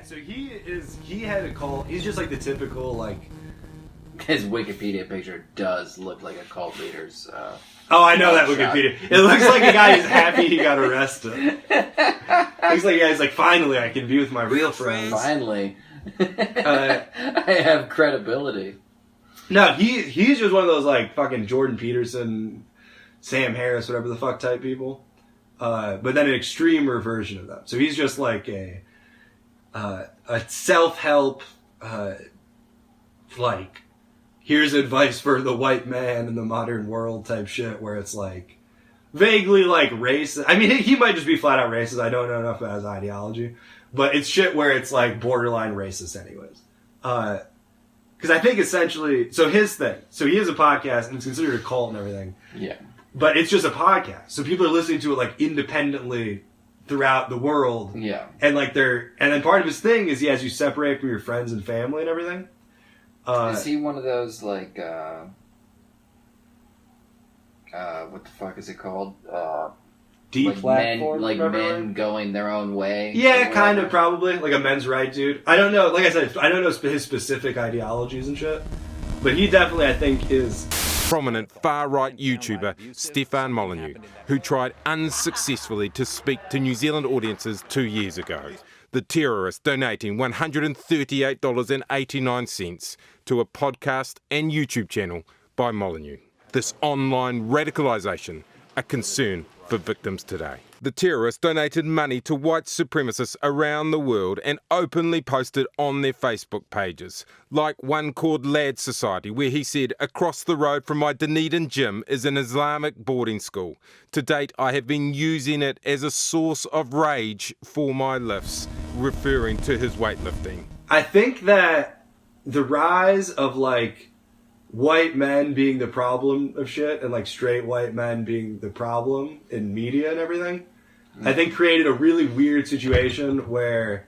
so he had a cult. He's just like the typical, like... His Wikipedia picture does look like a cult leader's... oh, I know that Wikipedia. It looks like a guy who's happy he got arrested. Looks like a guy's like, finally, I can be with my real friends. Finally. I have credibility. No, he's just one of those, like, fucking Jordan Peterson, Sam Harris, whatever the fuck type people. But then an extremer version of them. So he's just like a self-help, like, here's advice for the white man in the modern world type shit, where it's like vaguely like racist. I mean, he might just be flat out racist. I don't know enough about his ideology, but it's shit where it's like borderline racist anyways. Because I think essentially, so his thing, so he has a podcast and it's considered a cult and everything. Yeah. But it's just a podcast. So people are listening to it like independently throughout the world. Yeah. And like and then part of his thing is he has you separate from your friends and family and everything. Is he one of those, like, what the fuck is it called? Men going their own way? Yeah, kind of, probably. Like a men's right dude. I don't know, like I said, I don't know his specific ideologies and shit. But he definitely, I think, is... Prominent far-right YouTuber Stefan Molyneux, who tried unsuccessfully to speak to New Zealand audiences 2 years ago. The terrorist donating $138.89 to a podcast and YouTube channel by Molyneux. This online radicalization, a concern for victims today. The terrorist donated money to white supremacists around the world and openly posted on their Facebook pages, like one called Lad Society, where he said, across the road from my Dunedin gym is an Islamic boarding school. To date, I have been using it as a source of rage for my lifts, referring to his weightlifting. I think that the rise of, like, white men being the problem of shit and, like, straight white men being the problem in media and everything, I think created a really weird situation where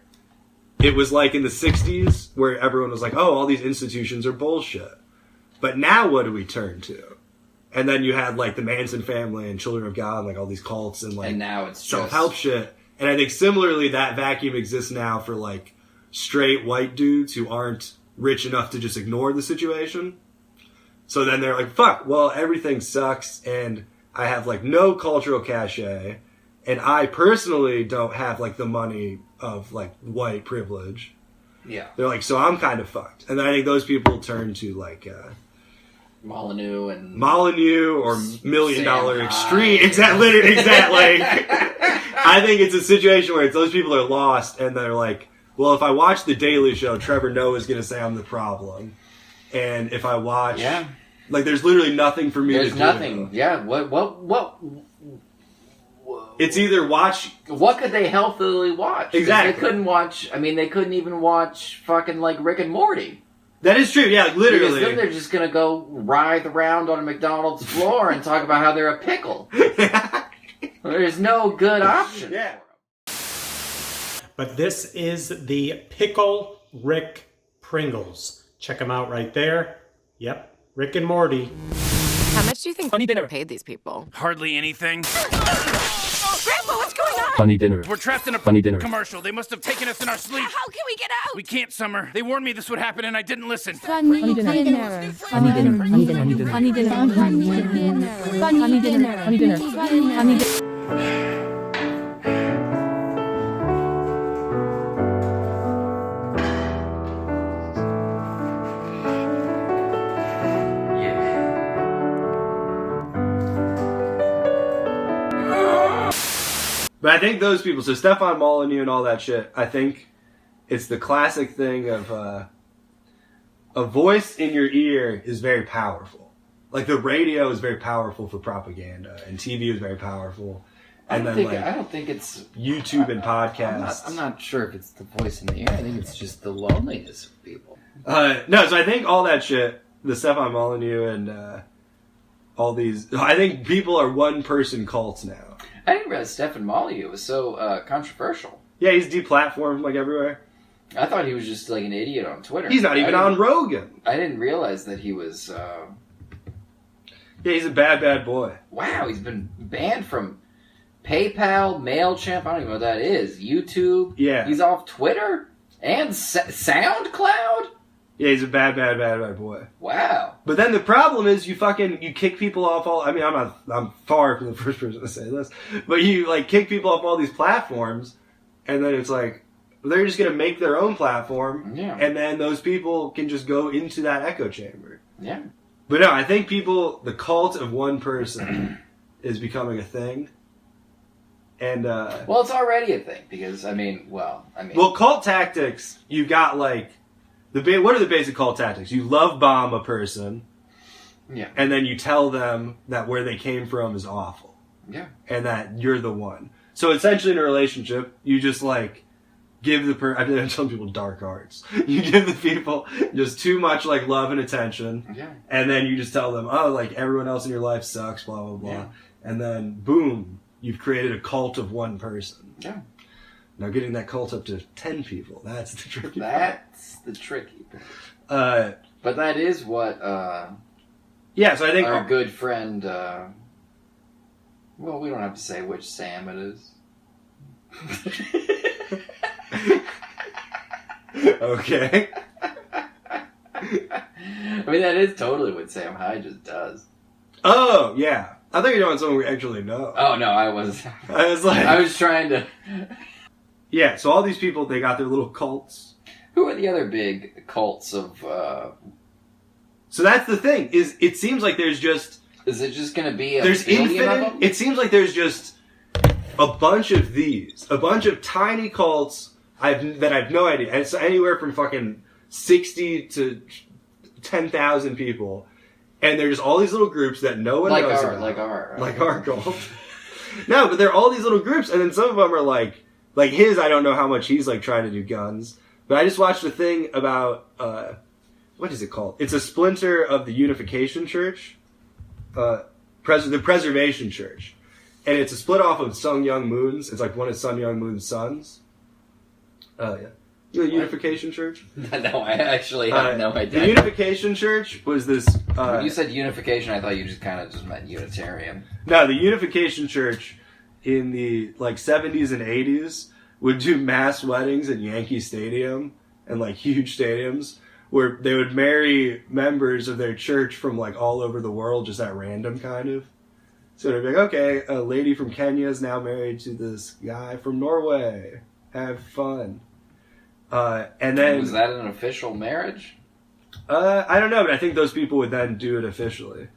it was like in the 60s where everyone was like, oh, all these institutions are bullshit. But now what do we turn to? And then you had like the Manson family and Children of God and like all these cults and like and now it's self-help shit. And I think similarly that vacuum exists now for like straight white dudes who aren't rich enough to just ignore the situation. So then they're like, fuck, well, everything sucks and I have like no cultural cachet. And I personally don't have, like, the money of, like, white privilege. Yeah. They're like, so I'm kind of fucked. And then I think those people turn to, like, Molyneux or $1 Million Extreme. Exactly. I think it's a situation where those people are lost and they're like, well, if I watch The Daily Show, Trevor Noah's going to say I'm the problem. And if I watch... Yeah. Like, there's literally nothing for me to do. There's nothing. Yeah. What? It's either watch... What could they healthily watch? Exactly. They couldn't watch... I mean, they couldn't even watch fucking, like, Rick and Morty. That is true, yeah, like, literally. Because then they're just gonna go writhe around on a McDonald's floor and talk about how they're a pickle. There's no good option. Yeah. But this is the Pickle Rick Pringles. Check them out right there. Yep, Rick and Morty. How much do you think Funny Dinner paid these people? Hardly anything. Grandpa, what's going on? Funny Dinner. We're trapped in a Funny Dinner. commercial. They must have taken us in our sleep. How can we get out? We can't, Summer. They warned me this would happen and I didn't listen. Funny dinner. Funny dinner. Funny dinner. Funny dinner. Funny dinner. Funny dinner. Funny dinner. Funny dinner. Funny dinner. But I think those people, so Stefan Molyneux and all that shit, I think it's the classic thing of a voice in your ear is very powerful. Like the radio is very powerful for propaganda, and TV is very powerful. And I don't think it's YouTube and podcasts. I'm not sure if it's the voice in the ear. I think it's just the loneliness of people. No, so I think all that shit, the Stefan Molyneux and all these, I think people are one-person cults now. I didn't realize Stefan Molyneux was so controversial. Yeah, he's deplatformed like everywhere. I thought he was just like an idiot on Twitter. He's not even on Rogan. I didn't realize that he was... Yeah, he's a bad boy. Wow, he's been banned from PayPal, MailChimp, I don't even know what that is, YouTube. Yeah. He's off Twitter, And SoundCloud? Yeah, he's a bad boy. Wow. But then the problem is you kick people off all, I mean, I'm far from the first person to say this, but you, like, kick people off all these platforms, and then it's like, they're just going to make their own platform, and then those people can just go into that echo chamber. Yeah. But no, I think the cult of one person is becoming a thing. And, well, it's already a thing, because, Well, cult tactics, you got, like, what are the basic cult tactics? You love bomb a person, and then you tell them that where they came from is awful. Yeah. And that you're the one. So essentially in a relationship, you just, like, give the person, I'm telling people dark arts. You give the people just too much, like, love and attention. Yeah. And then you just tell them, oh, like, everyone else in your life sucks, blah, blah, blah. Yeah. And then, boom, you've created a cult of one person. Yeah. Now getting that cult up to 10 people, that's the tricky part. That's the tricky part. But that is what, yeah, so I think our good friend, well, we don't have to say which Sam it is. Okay. I mean, that is totally what Sam Hyde just does. Oh, yeah. I think you're doing someone we actually know. Oh, no, I was like... I was trying to... Yeah, so all these people, they got their little cults. Who are the other big cults of... So that's the thing, is it seems like there's just... Is it just going to be a there's billion of infinite... them? It seems like there's just a bunch of these. A bunch of tiny cults that I have no idea. And it's anywhere from fucking 60 to 10,000 people. And there's all these little groups that no one knows about. Like our cult. No, but there are all these little groups, and then some of them are like his, I don't know how much he's like trying to do guns. But I just watched a thing about, what is it called? It's a splinter of the Unification Church. The Preservation Church. And it's a split off of Myung Moon's. It's like one of Myung Moon's sons. Oh, yeah. The Unification Church? No, I actually have no idea. The Unification Church was this... when you said unification, I thought you just kind of just meant Unitarian. No, the Unification Church in the 70s and 80s would do mass weddings at Yankee Stadium and huge stadiums where they would marry members of their church from all over the world, just at random kind of. So they'd be like, okay, a lady from Kenya is now married to this guy from Norway. Have fun. And then... Was that an official marriage? I don't know, but I think those people would then do it officially.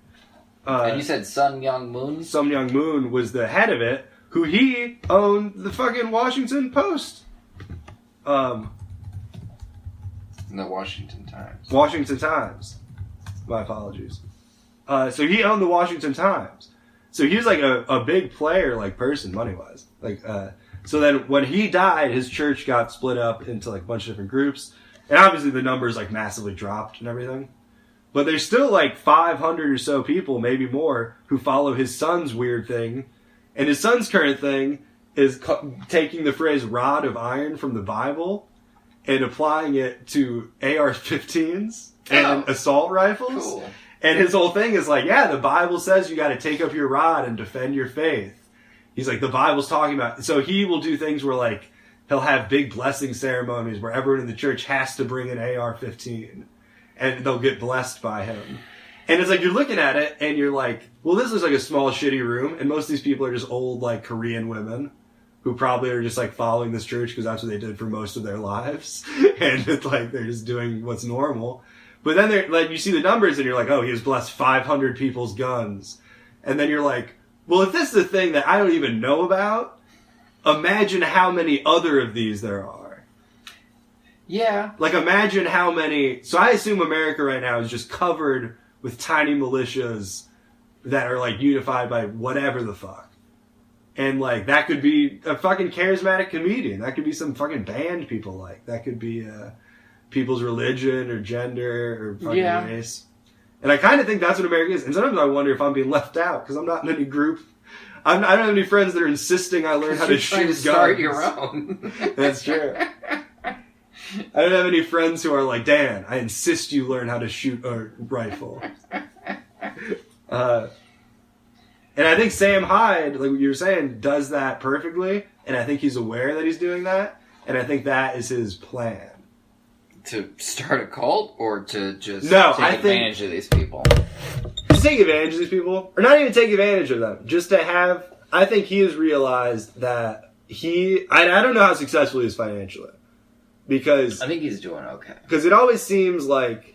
And you said Myung Moon? Myung Moon was the head of it, who he owned the fucking Washington Post. The Washington Times. Washington Times. My apologies. So he owned the Washington Times. So he was a big player, person, money-wise. So then when he died, his church got split up into a bunch of different groups. And obviously the numbers massively dropped and everything. But there's still 500 or so people, maybe more, who follow his son's weird thing. And his son's current thing is taking the phrase rod of iron from the Bible and applying it to AR-15s and assault rifles. Cool. And his whole thing is the Bible says you got to take up your rod and defend your faith. He's the Bible's talking about... So he will do things where he'll have big blessing ceremonies where everyone in the church has to bring an AR-15. And they'll get blessed by him. And it's you're looking at it and you're well, this looks like a small shitty room. And most of these people are just old Korean women who probably are just following this church because that's what they did for most of their lives. And it's they're just doing what's normal. But then they're you see the numbers and you're oh, he has blessed 500 people's guns. And then you're well, if this is a thing that I don't even know about, imagine how many other of these there are. Yeah. Imagine how many... So I assume America right now is just covered with tiny militias that are, unified by whatever the fuck. And, that could be a fucking charismatic comedian. That could be some fucking band people like. That could be people's religion or gender or fucking race. And I kind of think that's what America is. And sometimes I wonder if I'm being left out because I'm not in any group. I don't have any friends that are insisting I learn how to shoot guns. Start your own. That's true. I don't have any friends who are Dan, I insist you learn how to shoot a rifle. And I think Sam Hyde, like you were saying, does that perfectly. And I think he's aware that he's doing that. And I think that is his plan. To start a cult or to just No, take I think- advantage of these people? To take advantage of these people, or not even take advantage of them, just to have. I think he has realized that I don't know how successful he is financially, because I think he's doing okay. Because it always seems like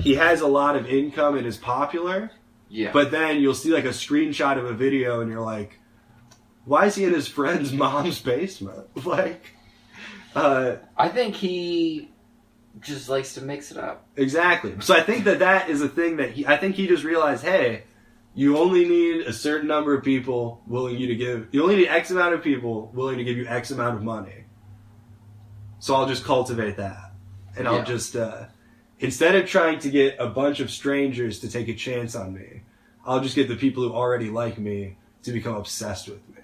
he has a lot of income and is popular, Yeah. but then you'll see like a screenshot of a video and you're like, why is he in his friend's mom's basement? Like, I think he just likes to mix it up. exactly. So I think that is a thing that I think he just realized, hey, you only need a certain number of people you only need X amount of people willing to give you X amount of money. So I'll just cultivate that. And I'll just, instead of trying to get a bunch of strangers to take a chance on me, I'll just get the people who already like me to become obsessed with me.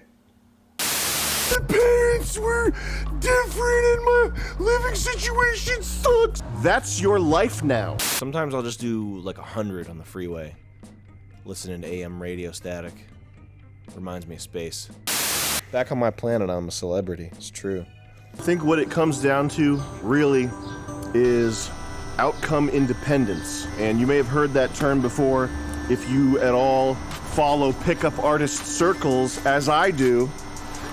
My parents were different and my living situation sucks. That's your life now. Sometimes I'll just do like 100 on the freeway, listening to AM radio static. Reminds me of space. Back on my planet, I'm a celebrity. It's true. I think what it comes down to really is outcome independence. And you may have heard that term before if you at all follow pickup artist circles as I do.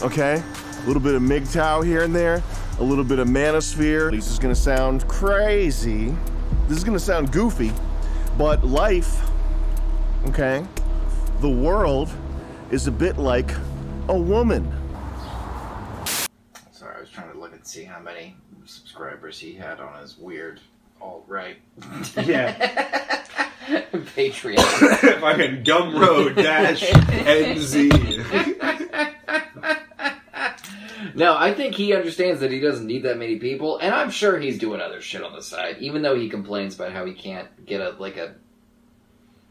Okay? A little bit of MGTOW here and there, a little bit of manosphere. This is gonna sound crazy. This is gonna sound goofy, but life, okay, the world is a bit like a woman. Sorry, I was trying to look and see how many subscribers he had on his weird alt-right Yeah. Patreon. Fucking Gumroad-NZ. No, I think he understands that he doesn't need that many people, and I'm sure he's doing other shit on the side, even though he complains about how he can't get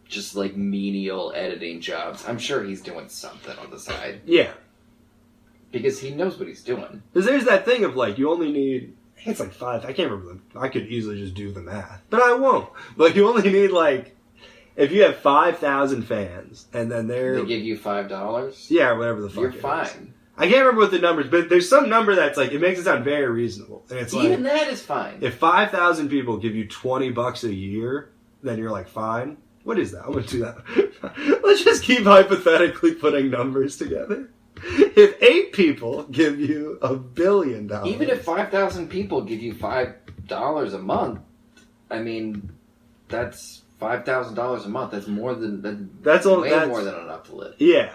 just menial editing jobs. I'm sure he's doing something on the side. Yeah. Because he knows what he's doing. Because there's that thing of like, you only need, I think it's like 5, I can't remember, I could easily just do the math, but I won't. But you only need like, if you have 5,000 fans, and then They give you $5? yeah, whatever the fuck You're it is. fine. I can't remember what the numbers, but there's some number that's like, it makes it sound very reasonable. And it's Even like, that is fine. if 5,000 people give you $20 a year, then you're like, fine. What is that? I'm going to do that. Let's just keep hypothetically putting numbers together. If 8 people give you $1 billion. Even if 5,000 people give you $5 a month, I mean, that's $5,000 a month. That's more than more than enough to live. Yeah.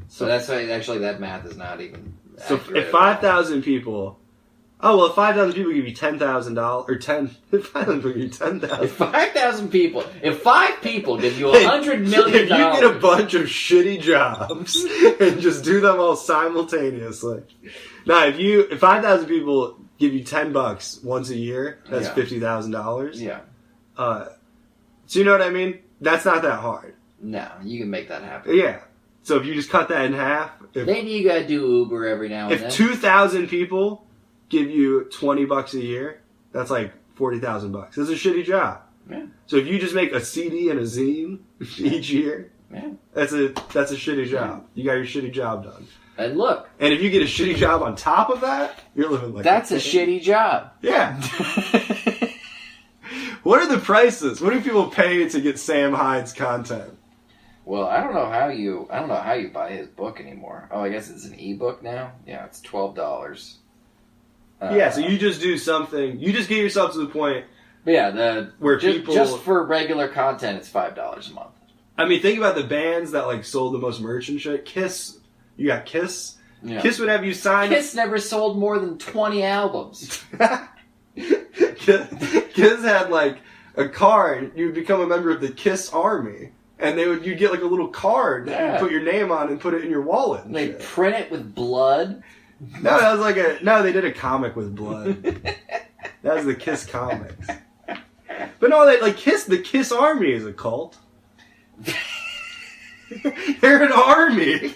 So that's why actually that math is not even. So if 5,000 people, if 5,000 people give you $10,000 or if 5,000 people give you $10,000. If 5 people give you $100 million, if you get a bunch of shitty jobs and just do them all simultaneously. Now, if 5,000 people give you $10 once a year, that's $50,000. Yeah. So you know what I mean? That's not that hard. No, you can make that happen. Yeah. So if you just cut that in half, maybe you gotta do Uber every now and then. If 2,000 people give you $20 a year, that's like $40,000. That's a shitty job. Yeah. So if you just make a CD and a zine each year, that's a shitty job. You got your shitty job done. And look. And if you get a shitty job on top of that, you're living like that's a shitty job. Yeah. What are the prices? What do people pay to get Sam Hyde's content? Well, I don't know how you buy his book anymore. Oh, I guess it's an ebook now. Yeah, it's $12. Yeah, so you just do something. You just get yourself to the point. Yeah, where people just for regular content, it's $5 a month. I mean, think about the bands that like sold the most merch and shit. Kiss, you got Kiss. Yeah. Kiss would have you sign. Kiss never sold more than 20 albums. Kiss had like a card. You'd become a member of the Kiss Army. And you'd get like a little card that you put your name on and put it in your wallet. And they print it with blood. No, that was they did a comic with blood. That was the Kiss comics. But no, the Kiss Army is a cult. They're an army.